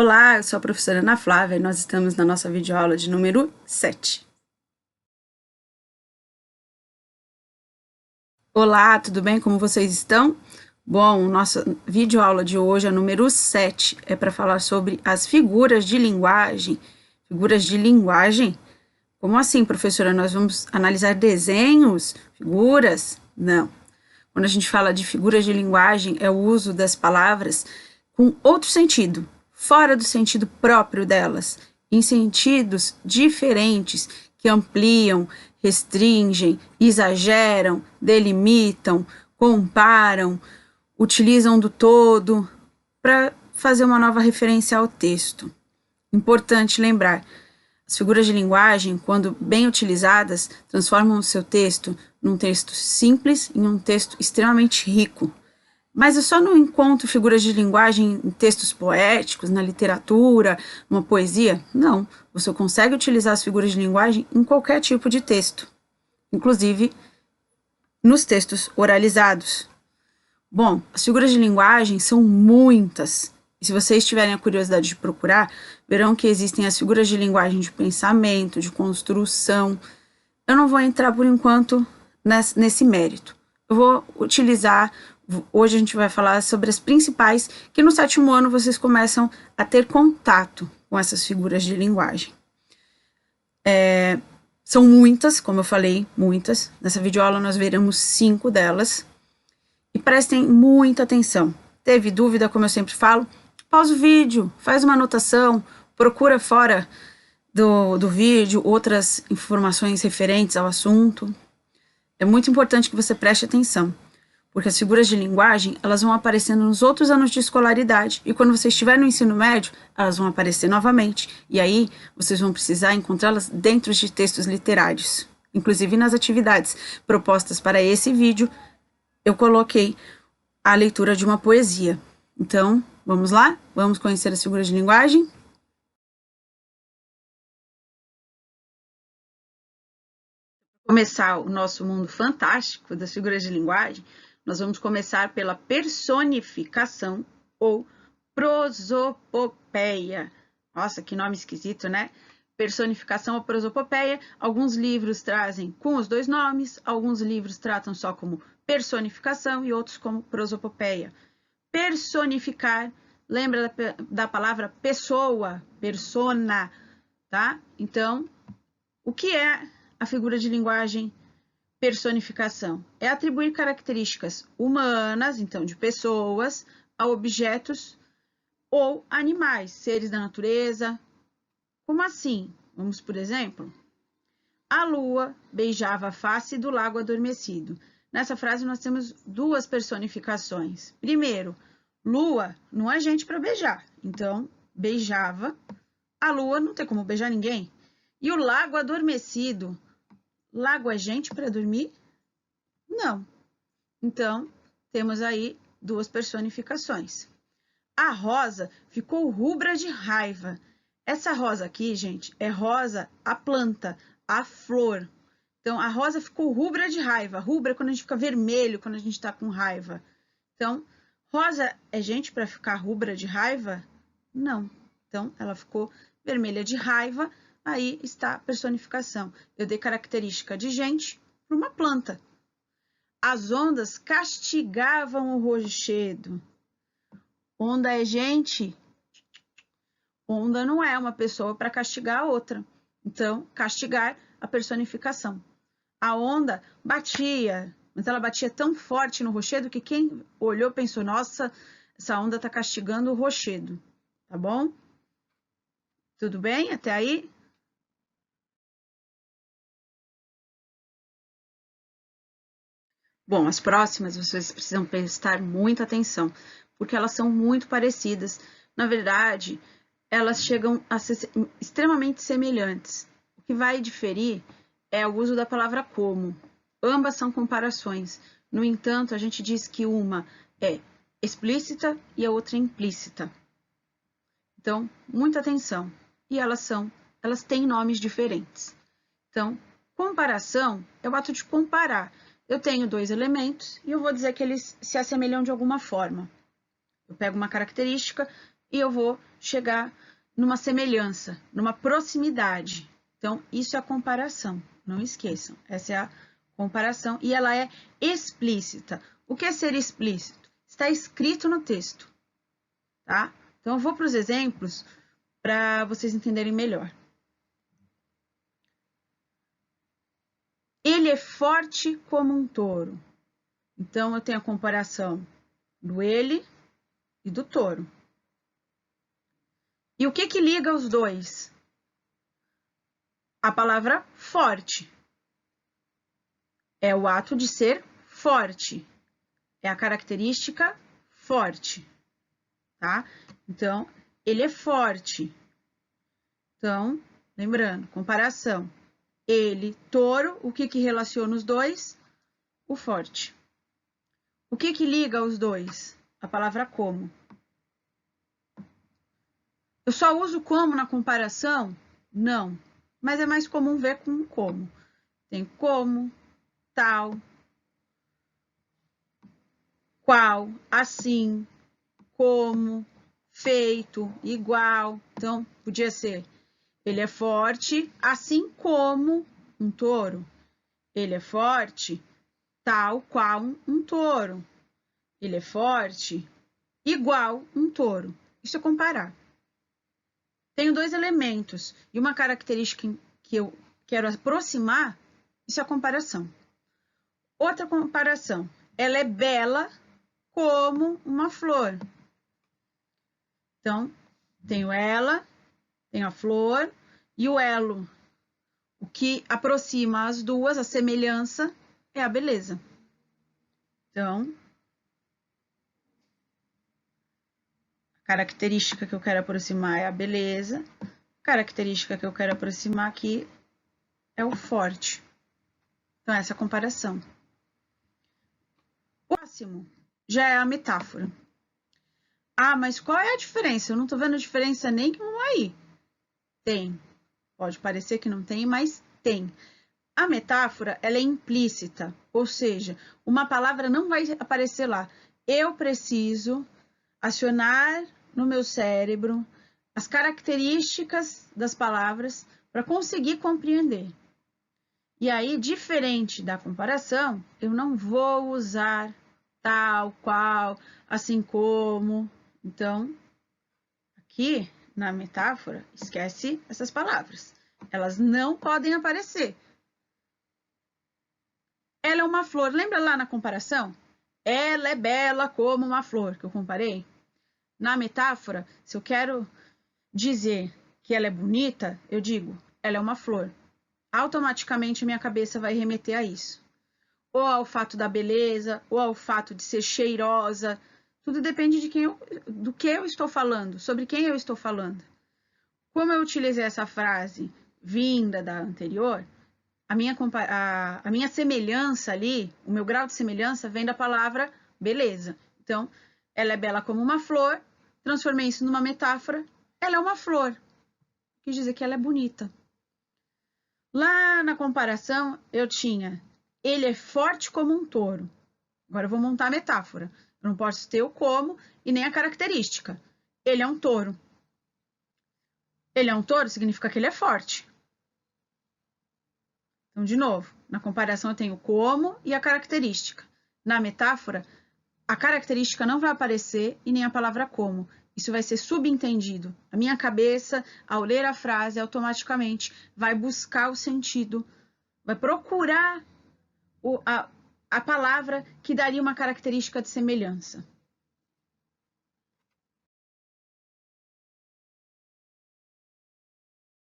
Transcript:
Olá, eu sou a professora Ana Flávia e nós estamos na nossa videoaula de número 7. Olá, tudo bem? Como vocês estão? Bom, nossa videoaula de hoje, a número 7, é para falar sobre as figuras de linguagem. Figuras de linguagem? Como assim, professora? Nós vamos analisar desenhos? Figuras? Não. Quando a gente fala de figuras de linguagem, é o uso das palavras com outro sentido, fora do sentido próprio delas, em sentidos diferentes que ampliam, restringem, exageram, delimitam, comparam, utilizam do todo para fazer uma nova referência ao texto. Importante lembrar, as figuras de linguagem, quando bem utilizadas, transformam o seu texto num texto simples em um texto extremamente rico. Mas eu só não encontro figuras de linguagem em textos poéticos, na literatura, numa poesia. Não, você consegue utilizar as figuras de linguagem em qualquer tipo de texto, inclusive nos textos oralizados. Bom, as figuras de linguagem são muitas. E se vocês tiverem a curiosidade de procurar, verão que existem as figuras de linguagem de pensamento, de construção. Eu não vou entrar por enquanto nesse mérito. Eu vou utilizar, hoje a gente vai falar sobre as principais, que no 7º ano vocês começam a ter contato com essas figuras de linguagem. São muitas, como eu falei, muitas. Nessa videoaula nós veremos 5 delas. E prestem muita atenção. Teve dúvida, como eu sempre falo? Pausa o vídeo, faz uma anotação, procura fora do vídeo outras informações referentes ao assunto. É muito importante que você preste atenção, porque as figuras de linguagem, elas vão aparecendo nos outros anos de escolaridade, e quando você estiver no ensino médio, elas vão aparecer novamente, e aí vocês vão precisar encontrá-las dentro de textos literários. Inclusive nas atividades propostas para esse vídeo, eu coloquei a leitura de uma poesia. Então, vamos lá? Vamos conhecer as figuras de linguagem? Para começar o nosso mundo fantástico das figuras de linguagem, nós vamos começar pela personificação ou prosopopeia. Nossa, que nome esquisito, né? Personificação ou prosopopeia. Alguns livros trazem com os dois nomes, alguns livros tratam só como personificação e outros como prosopopeia. Personificar, lembra da palavra pessoa, persona, tá? Então, o que é a figura de linguagem personificação? É atribuir características humanas, então de pessoas, a objetos ou animais, seres da natureza. Como assim? Vamos, por exemplo, a lua beijava a face do lago adormecido. Nessa frase nós temos duas personificações. Primeiro, lua não é gente para beijar, então beijava. A lua não tem como beijar ninguém. E o lago adormecido, lago é gente para dormir? Não. Então, temos aí duas personificações. A rosa ficou rubra de raiva. Essa rosa aqui, gente, é rosa, a planta, a flor. Então, a rosa ficou rubra de raiva. Rubra é quando a gente fica vermelho, quando a gente tá com raiva. Então, rosa é gente para ficar rubra de raiva? Não. Então, ela ficou vermelha de raiva. Aí está a personificação. Eu dei característica de gente para uma planta. As ondas castigavam o rochedo. Onda é gente? Onda não é uma pessoa para castigar a outra. Então, castigar a personificação. A onda batia, mas ela batia tão forte no rochedo que quem olhou pensou, nossa, essa onda está castigando o rochedo. Tá bom? Tudo bem até aí? Bom, as próximas vocês precisam prestar muita atenção, porque elas são muito parecidas. Na verdade, elas chegam a ser extremamente semelhantes. O que vai diferir é o uso da palavra como. Ambas são comparações. No entanto, a gente diz que uma é explícita e a outra é implícita. Então, muita atenção. E elas têm nomes diferentes. Então, comparação é o ato de comparar. Eu tenho dois elementos e eu vou dizer que eles se assemelham de alguma forma. Eu pego uma característica e eu vou chegar numa semelhança, numa proximidade. Então, isso é a comparação, não esqueçam. Essa é a comparação e ela é explícita. O que é ser explícito? Está escrito no texto, tá? Então, eu vou para os exemplos para vocês entenderem melhor. Ele é forte como um touro. Então, eu tenho a comparação do ele e do touro. E o que liga os dois? A palavra forte. É o ato de ser forte. É a característica forte, tá? Então, ele é forte. Então, lembrando, comparação. Ele, touro, o que relaciona os dois? O forte. O que liga os dois? A palavra como. Eu só uso como na comparação? Não. Mas é mais comum ver com como. Tem como, tal, qual, assim, como, feito, igual. Então, podia ser, ele é forte, assim como um touro. Ele é forte, tal qual um touro. Ele é forte, igual um touro. Isso é comparar. Tenho dois elementos e uma característica que eu quero aproximar, isso é a comparação. Outra comparação, ela é bela como uma flor. Então, tenho ela, tenho a flor e o elo. O que aproxima as duas, a semelhança, é a beleza. Então, a característica que eu quero aproximar é a beleza. A característica que eu quero aproximar aqui é o forte. Então, essa é a comparação. O próximo já é a metáfora. Ah, mas qual é a diferença? Eu não tô vendo diferença nenhuma aí. Tem. Pode parecer que não tem, mas tem. A metáfora, ela é implícita, ou seja, uma palavra não vai aparecer lá. Eu preciso acionar no meu cérebro as características das palavras para conseguir compreender. E aí, diferente da comparação, eu não vou usar tal, qual, assim como. Então, aqui na metáfora, esquece essas palavras. Elas não podem aparecer. Ela é uma flor. Lembra lá na comparação? Ela é bela como uma flor, que eu comparei. Na metáfora, se eu quero dizer que ela é bonita, eu digo, ela é uma flor. Automaticamente minha cabeça vai remeter a isso. Ou ao fato da beleza, ou ao fato de ser cheirosa. Tudo depende de do que eu estou falando, sobre quem eu estou falando. Como eu utilizei essa frase vinda da anterior, a minha semelhança ali, o meu grau de semelhança vem da palavra beleza. Então, ela é bela como uma flor, transformei isso numa metáfora, ela é uma flor. Quis dizer que ela é bonita. Lá na comparação, eu tinha, ele é forte como um touro. Agora eu vou montar a metáfora. Eu não posso ter o como e nem a característica. Ele é um touro. Ele é um touro significa que ele é forte. Então, de novo, na comparação eu tenho o como e a característica. Na metáfora, a característica não vai aparecer e nem a palavra como. Isso vai ser subentendido. A minha cabeça, ao ler a frase, automaticamente vai buscar o sentido, vai procurar a palavra que daria uma característica de semelhança.